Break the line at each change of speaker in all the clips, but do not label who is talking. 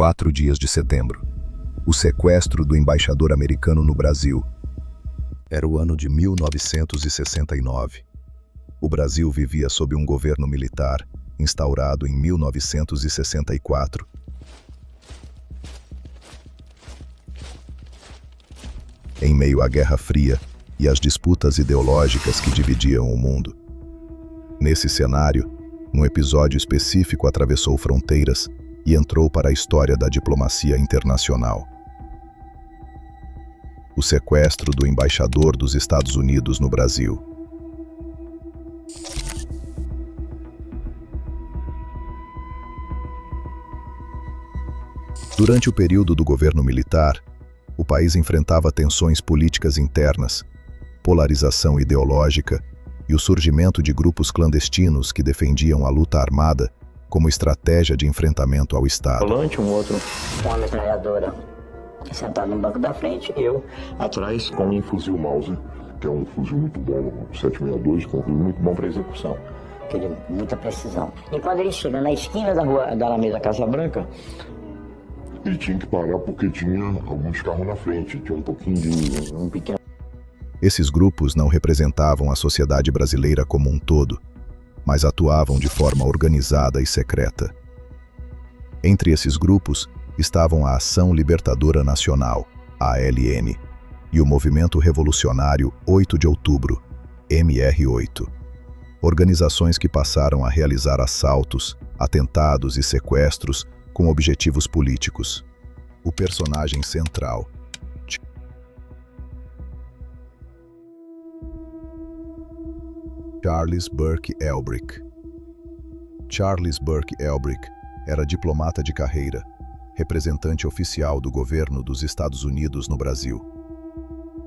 4 dias de setembro. O sequestro do embaixador americano no Brasil. Era o ano de 1969. O Brasil vivia sob um governo militar, instaurado em 1964. Em meio à Guerra Fria e às disputas ideológicas que dividiam o mundo. Nesse cenário, um episódio específico atravessou fronteiras e entrou para a história da diplomacia internacional. O sequestro do embaixador dos Estados Unidos no Brasil. Durante o período do governo militar, o país enfrentava tensões políticas internas, polarização ideológica e o surgimento de grupos clandestinos que defendiam a luta armada como estratégia de enfrentamento ao Estado.
Um outro com uma metralhadora sentado no banco da frente, eu atrás
com um fuzil Mauser, que é um fuzil muito bom, 762, com um fuzil muito bom para execução.
Aquele, muita precisão. E quando ele chega na esquina da rua da Alameda Casa Branca,
ele tinha que parar porque tinha alguns carros na frente, tinha um pouquinho de
um pequeno...
Esses grupos não representavam a sociedade brasileira como um todo, mas atuavam de forma organizada e secreta. Entre esses grupos estavam a Ação Libertadora Nacional, ALN, e o Movimento Revolucionário 8 de Outubro, MR8. Organizações que passaram a realizar assaltos, atentados e sequestros com objetivos políticos. O personagem central, Charles Burke Elbrick. Charles Burke Elbrick era diplomata de carreira, representante oficial do governo dos Estados Unidos no Brasil.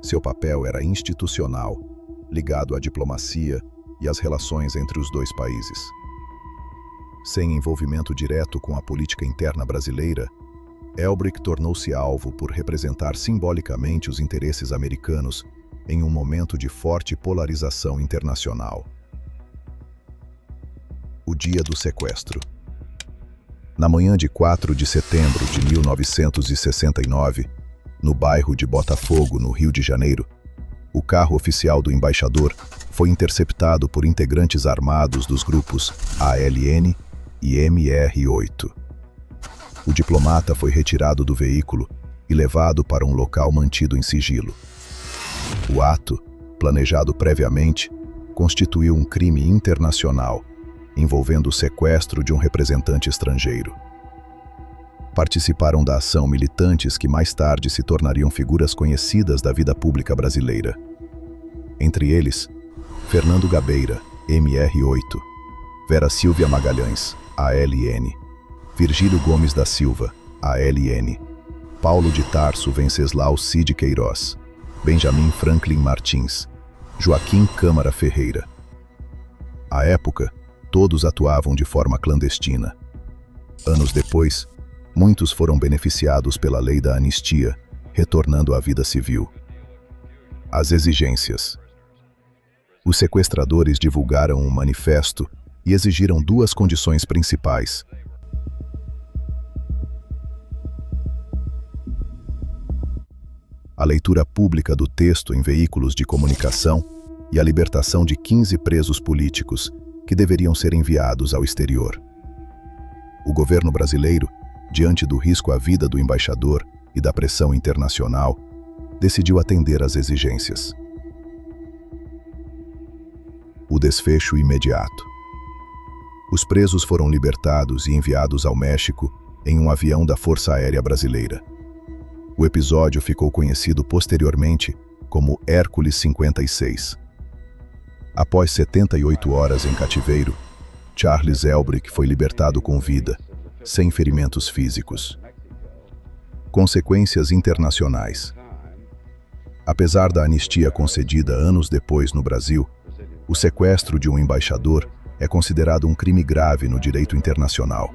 Seu papel era institucional, ligado à diplomacia e às relações entre os dois países. Sem envolvimento direto com a política interna brasileira, Elbrick tornou-se alvo por representar simbolicamente os interesses americanos em um momento de forte polarização internacional. O dia do sequestro. Na manhã de 4 de setembro de 1969, no bairro de Botafogo, no Rio de Janeiro, o carro oficial do embaixador foi interceptado por integrantes armados dos grupos ALN e MR8. O diplomata foi retirado do veículo e levado para um local mantido em sigilo. O ato, planejado previamente, constituiu um crime internacional, envolvendo o sequestro de um representante estrangeiro. Participaram da ação militantes que mais tarde se tornariam figuras conhecidas da vida pública brasileira. Entre eles, Fernando Gabeira, MR8, Vera Silvia Magalhães, ALN, Virgílio Gomes da Silva, ALN, Paulo de Tarso Venceslau Cid Queiroz, Benjamin Franklin Martins, Joaquim Câmara Ferreira. À época, todos atuavam de forma clandestina. Anos depois, muitos foram beneficiados pela lei da anistia, retornando à vida civil. As exigências. Os sequestradores divulgaram um manifesto e exigiram duas condições principais. A leitura pública do texto em veículos de comunicação e a libertação de 15 presos políticos que deveriam ser enviados ao exterior. O governo brasileiro, diante do risco à vida do embaixador e da pressão internacional, decidiu atender às exigências. O desfecho imediato. Os presos foram libertados e enviados ao México em um avião da Força Aérea Brasileira. O episódio ficou conhecido posteriormente como Hércules 56. Após 78 horas em cativeiro, Charles Elbrick foi libertado com vida, sem ferimentos físicos. Consequências internacionais. Apesar da anistia concedida anos depois no Brasil, o sequestro de um embaixador é considerado um crime grave no direito internacional.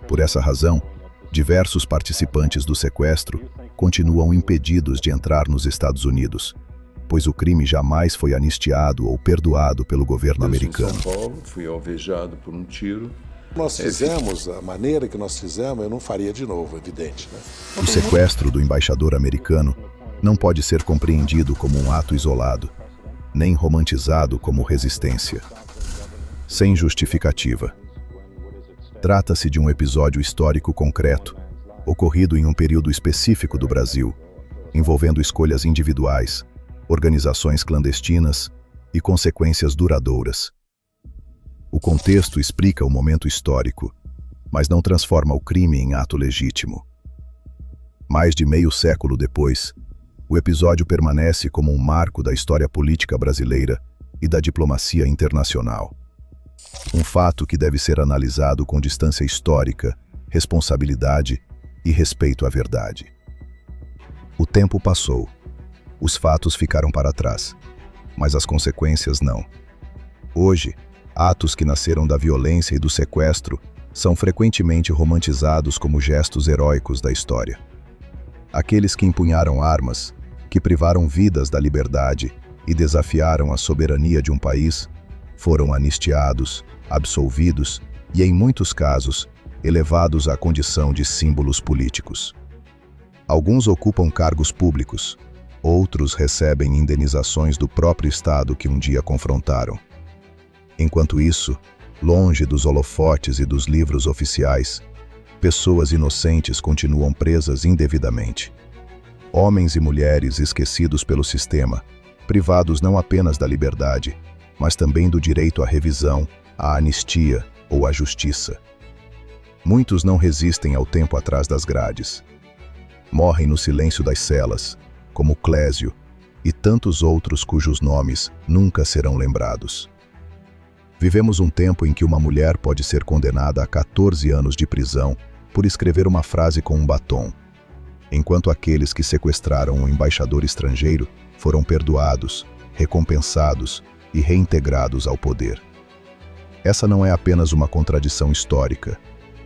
Por essa razão, diversos participantes do sequestro continuam impedidos de entrar nos Estados Unidos, pois o crime jamais foi anistiado ou perdoado pelo governo americano.
Em São Paulo, fui alvejado por um tiro Nós fizemos, a maneira que nós fizemos, eu não faria de novo, evidente, né?
O sequestro do embaixador americano não pode ser compreendido como um ato isolado, nem romantizado como resistência. Sem justificativa. Trata-se de um episódio histórico concreto, ocorrido em um período específico do Brasil, envolvendo escolhas individuais, organizações clandestinas e consequências duradouras. O contexto explica o momento histórico, mas não transforma o crime em ato legítimo. Mais de meio século depois, o episódio permanece como um marco da história política brasileira e da diplomacia internacional. Um fato que deve ser analisado com distância histórica, responsabilidade e respeito à verdade. O tempo passou. Os fatos ficaram para trás, mas as consequências não. Hoje, atos que nasceram da violência e do sequestro são frequentemente romantizados como gestos heróicos da história. Aqueles que empunharam armas, que privaram vidas da liberdade e desafiaram a soberania de um país, foram anistiados, absolvidos e, em muitos casos, elevados à condição de símbolos políticos. Alguns ocupam cargos públicos, outros recebem indenizações do próprio Estado que um dia confrontaram. Enquanto isso, longe dos holofotes e dos livros oficiais, pessoas inocentes continuam presas indevidamente. Homens e mulheres esquecidos pelo sistema, privados não apenas da liberdade, mas também do direito à revisão, à anistia ou à justiça. Muitos não resistem ao tempo atrás das grades. Morrem no silêncio das celas, como Clésio e tantos outros cujos nomes nunca serão lembrados. Vivemos um tempo em que uma mulher pode ser condenada a 14 anos de prisão por escrever uma frase com um batom, enquanto aqueles que sequestraram um embaixador estrangeiro foram perdoados, recompensados e reintegrados ao poder. Essa não é apenas uma contradição histórica,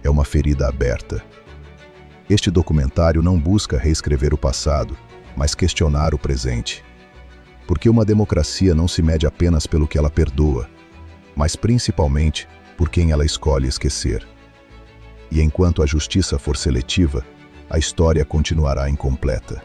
é uma ferida aberta. Este documentário não busca reescrever o passado, mas questionar o presente. Porque uma democracia não se mede apenas pelo que ela perdoa, mas principalmente por quem ela escolhe esquecer. E enquanto a justiça for seletiva, a história continuará incompleta.